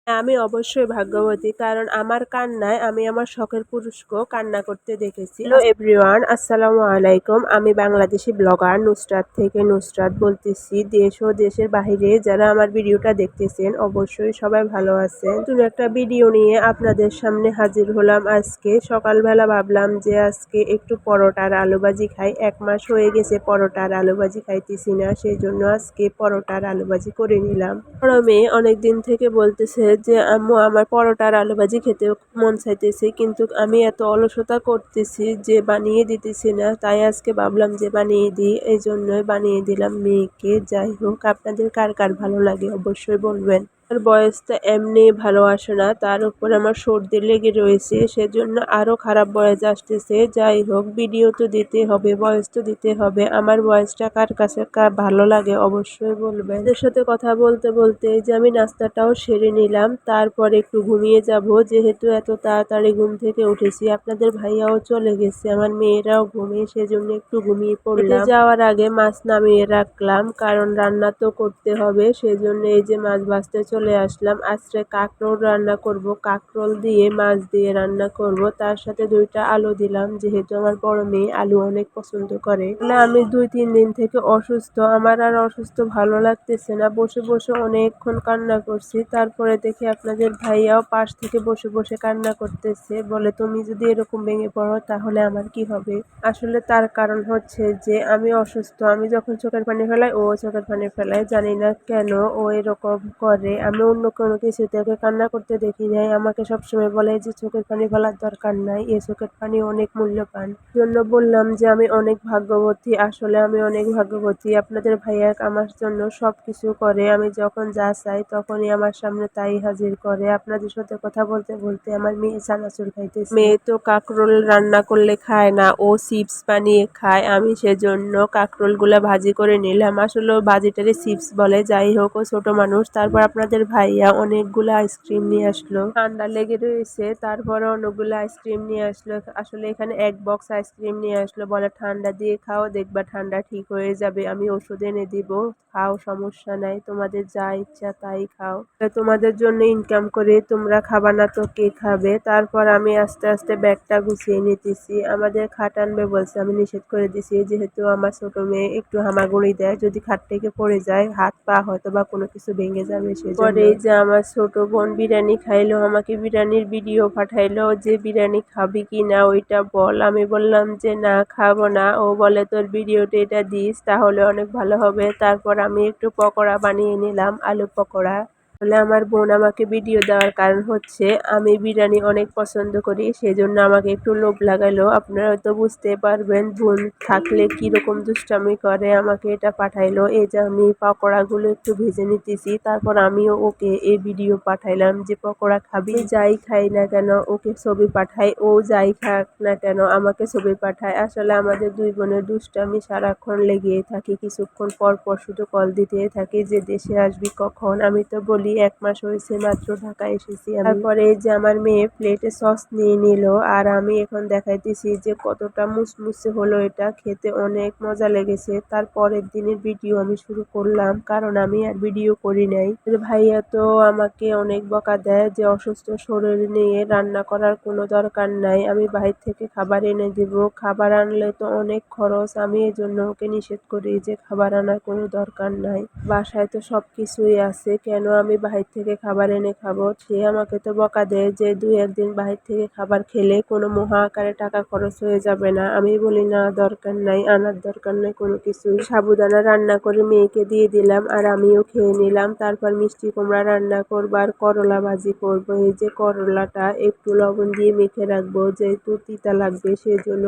আমি অবশ্যই ভাগ্যবতী, কারণ আমার কান্নায় আমি আমার শখের পুরুষকেও কান্না করতে দেখেছি। হ্যালো এভরিওয়ান, আসসালামু আলাইকুম। আমি বাংলাদেশি ব্লগার নুসরাত থেকে নুসরাত বলতেছি। দেশ ও দেশের বাহিরে যারা আমার ভিডিওটা দেখতেছেন অবশ্যই সবাই ভালো আছেন। নতুন একটা ভিডিও নিয়ে আপনাদের সামনে হাজির হলাম আজকে। সকালবেলা ভাবলাম যে আজকে একটু পরোটা আর আলু ভাজি খাই। 1 মাস হয়ে গেছে পরোটা আর আলু ভাজি খাইতেছি না, সেই জন্য আজকে পরোটা আর আলু ভাজি করে নিলাম। বড় মেয়ে অনেকদিন থেকে বলতেছে যে আম্মু আমার পরোটা আর আলু ভাজি খেতে মন চাইতেছে, কিন্তু আমি এত অলসতা করতেছি যে বানিয়ে দিতেছি না। তাই আজকে ভাবলাম যে বানিয়ে দিই, এই জন্যই বানিয়ে দিলাম মেয়েকে। যাই হোক, আপনাদের কার কার ভালো লাগে অবশ্যই বলবেন। আর বয়সটা এমনি ভালো আসে না, তার উপর আমার সর্দি লেগে রয়েছে, সেজন্য আরো খারাপ বয়স আসতেছে। যাই হোক, ভিডিও তো দিতে হবে, বয়স তো দিতে হবে। আমার বয়সটা কার কাছে ভালো লাগে অবশ্যই বলবেন। এদের সাথে কথা বলতে বলতে যে আমি নাস্তাটাও সেরে নিলাম, তারপর একটু ঘুমিয়ে যাব, যেহেতু এত তাড়াতাড়ি ঘুম থেকে উঠেছি। আপনাদের ভাইয়াও চলে গেছে, আমার মেয়েরাও ঘুমিয়ে, সেজন্য একটু ঘুমিয়ে পড়লাম। যাওয়ার আগে মাছ নামিয়ে রাখলাম, কারণ রান্না তো করতে হবে, সেজন্য এই যে মাছ ভাজতে চলে আসলাম। আজকে কাঁকরোল রান্না করব, কাঁকরোল দিয়ে মাছ দিয়ে রান্না করব, তার সাথে 2টা আলু দিলাম, যেহেতু আমার বড় মেয়ে আলু অনেক পছন্দ করে। আমি 2-3 দিন থেকে অসুস্থ, আমার আর অসুস্থ ভালো লাগতেছে না, বসে বসে অনেকক্ষণ কান্না করছি। তারপরে দেখি আপনাদের ভাইয়াও পাশ থেকে বসে বসে কান্না করতেছে, বলে তুমি যদি এরকম ভেঙে পড়ো তাহলে আমার কি হবে। আসলে তার কারণ হচ্ছে যে আমি অসুস্থ, আমি যখন চোখের পানি ফেলাই ও চোখের পানি ফেলায়, জানি না কেন ও এরকম করে। আমি অন্য কোনো কিছু থেকে কান্না করতে দেখি নাই, আমাকে সবসময় বলে যে চোখের পানি ফেলার দরকার নাই, এই চোখের পানি অনেক মূল্যবান। জন্য বললাম যে আমি অনেক ভাগ্যবতী, আসলে আমি অনেক ভাগ্যবতী। আপনাদের ভাইয়া আমার জন্য সবকিছু করে, আমি যখন যা চাই তখনই আমার সামনে তাই হাজির করে। আপনাদের সাথে কথা বলতে বলতে আমার মেয়ে চানাচুর খাইতেছে। মেয়ে তো কাঁকরোল রান্না করলে খায় না, ও চিপস বানিয়ে খায়। আমি সেজন্য কাঁকরোলগুলা ভাজি করে নিলাম, আসলে ও ভাজিটারে চিপস বলে। যাই হোক, ও ছোট মানুষ। তারপর আপনাদের ভাইয়া অনেকগুলো আইসক্রিম নিয়ে আসলো, ঠান্ডা লেগে রয়েছে, তারপরে অনেকগুলো আইসক্রিম নিয়ে আসলো। আসলে এখানে 1 বক্স আইসক্রিম নিয়ে আসলো, বলে ঠান্ডা দিয়ে খাও, দেখবা ঠান্ডা ঠিক হয়ে যাবে, আমি ওষুধ এনে দিব, খাও, সমস্যা নাই, তোমাদের যা ইচ্ছা তাই খাও, তোমাদের জন্য ইনকাম করে, তোমরা খাবা না তো কে খাবে। তারপর আমি আস্তে আস্তে ব্যাগটা গুছিয়ে নিতেছি। আমাদের খাট আনবে বলছে, আমি নিষেধ করে দিছি, যেহেতু আমার ছোট মেয়ে একটু হামাগুড়ি দেয়, যদি খাট থেকে পড়ে যায় হাত পা হয়তো বা কোনো কিছু ভেঙে যাবে। পরে যে আমার ছোট বোন বিরিয়ানি খাইলো, আমাকে বিরিয়ানির ভিডিও পাঠাইলো যে বিরিয়ানি খাবি কি না ওইটা বল। আমি বললাম যে না, খাবো না। ও বলে তোর ভিডিওতে এটা দিস তাহলে অনেক ভালো হবে। তারপর আমি একটু পকোড়া বানিয়ে নিলাম, আলু পকোড়া। আসলে আমার বোন আমাকে ভিডিও দেওয়ার কারণ হচ্ছে আমি বিরিয়ানি অনেক পছন্দ করি, সেজন্য আমাকে একটু লোভ লাগালো। আপনারা হয়তো বুঝতে পারবেন বোন থাকলে কিরকম দুষ্টামি করে, আমাকে এটা পাঠাইলো। এই যে আমি পকোড়াগুলো একটু ভেজে নিতেছি, তারপর আমিও ওকে এই ভিডিও পাঠাইলাম যে পকোড়া খাবি। যাই খাই না কেন ওকে ছবি পাঠাই, ও যাই খাক না কেন আমাকে ছবি পাঠায়। আসলে আমাদের 2 বোনের দুষ্টামি সারাক্ষণ লেগেই থাকে, কিছুক্ষণ পর পর শুধু কল দিতেই থাকে যে দেশে আসবি কখন। আমি তো বলি 1 মাস হয়েছে মাত্র ঢাকা এসেছি আমি। তারপরে এই যে আমার মেয়ে প্লেটে সস নিয়ে নিল, আর আমি এখন দেখাইতেছি যে কতটা মুসমুসে হলো, এটা খেতে অনেক মজা লেগেছে। তার পরের দিনের ভিডিও আমি শুরু করলাম, কারণ আমি আর ভিডিও করি নাই। ভাইয়া তো আমাকে অনেক বকা দেয় যে অসুস্থ শরীর নিয়ে রান্না করার কোনো দরকার নাই, আমি বাইরে থেকে খাবার এনে দিব, খাবার আনলে তো অনেক খরচ। আমি এজন্য ওকে নিষেধ করি যে খাবার আনার কোনো দরকার নাই, বাসায় তো সব কিছুই আছে, কেন আমি বাহির থেকে খাবার এনে খাবো। সে আমাকে তো বকা দেয় যে 2-1 দিন বাহির থেকে খাবার খেলে কোনো মহা আকারে টাকা খরচ হয়ে যাবে না। আমি বলি না, দরকার নাই, আনার দরকার নাই কোনো কিছু। সাবুদানা রান্না করে মেয়েকে দিয়ে দিলাম আর আমিও খেয়ে নিলাম। তারপর মিষ্টি কুমড়া রান্না করবো আর করলা ভাজি করবো। এই যে করলাটা একটু লবণ দিয়ে মেখে রাখবো, যেহেতু তিতা লাগবে, সেই জন্য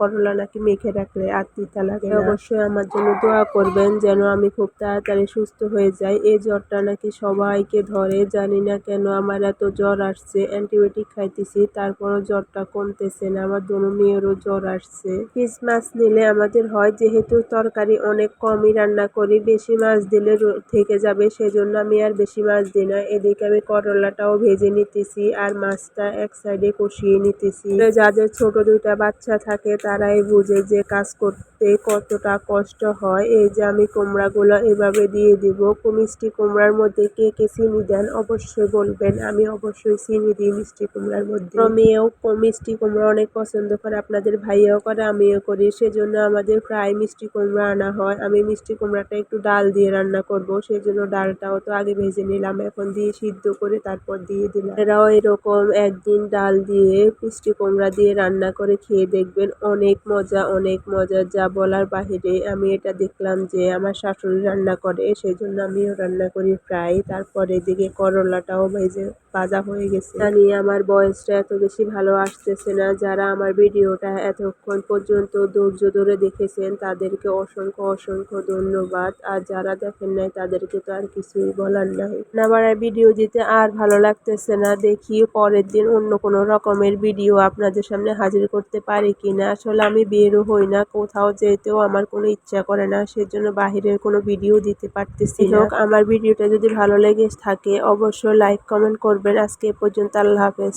করলা নাকি মেখে রাখলে আর তিতা লাগে না। অবশ্যই আমার জন্য দোয়া করবেন যেন আমি খুব তাড়াতাড়ি সুস্থ হয়ে যাই। এই জ্বরটা নাকি সবাইকে ধরে, জানি না কেন আমার এত জ্বর আসছে। অ্যান্টিবায়োটিক খাইতেছি, তারপরও জ্বরটা কমতেছে না। আমার দোনো মেয়েরও জ্বর আসছে। ফিশ মাছ নিলে আমাদের হয়, যেহেতু তরকারি অনেক কমই রান্না করি, বেশি মাছ দিলে থেকে যাবে, সেজন্য আমি আর বেশি মাছ দিই না। এদিকে আমি করলাটাও ভেজে নিতেছি আর মাছটা এক সাইডে কষিয়ে নিতেছি। যাদের ছোট 2টা বাচ্চা থাকে তারাই বুঝে যে কাজ করতে করতে কতটা কষ্ট হয়। এই যে আমি কুমড়াগুলো এভাবে দিয়ে দিব। মিষ্টি কুমড়ার মধ্যে কে কে চিনি দেন অবশ্যই বলবেন। আমি অবশ্যই চিনি দিই মিষ্টি কুমড়ার মধ্যে। আমার মেয়েও মিষ্টি কুমড়া অনেক পছন্দ করে, আপনাদের ভাইয়াও করে, আমিও করি। সেজন্য আমাদের প্রায় মিষ্টি কুমড়া আনা হয়। আমি মিষ্টি কুমড়াটা একটু ডাল দিয়ে রান্না করব, সেজন্য ডালটাও তো আগে ভেজে নিলাম, এখন দিয়ে সিদ্ধ করে তারপর দিয়ে দিলাম। এরাও এরকম একদিন ডাল দিয়ে মিষ্টি কুমড়া দিয়ে রান্না করে খেয়ে দেখবেন, অনেক মজা, অনেক মজা, যা বলার বাহিরে। আমি এটা দেখলাম যে আমার শাশুড়ি রান্না করে, সেই জন্য আমিও রান্না করি প্রায়। তারপরে এদিকে করলাটাও ভাজা হয়ে গেছে। জানি আমার ভয়েসটা এত বেশি ভালো আসতেছে না। যারা আমার ভিডিওটা এতক্ষণ পর্যন্ত ধৈর্য ধরে দেখেছেন তাদেরকে অসংখ্য অসংখ্য ধন্যবাদ। আর যারা দেখেন নাই তাদেরকে তো আর কিছুই বলার নাই। আমার ভিডিও দিতে আর ভালো লাগতেছে না। দেখি পরের দিন অন্য কোনো রকমের ভিডিও আপনাদের সামনে হাজির করতে পারি কিনা। আসলে আমি বেরও হই না, কোথাও যেতেও আমার কোনো ইচ্ছা করে না, সেজন্য বাহিরের কোনো ভিডিও দিতে পারতেছি না। আমার ভিডিওটা যদি ভালো লেগে থাকে অবশ্যই লাইক কমেন্ট করবেন। আজকে এ পর্যন্ত, আল্লাহ হাফেজ।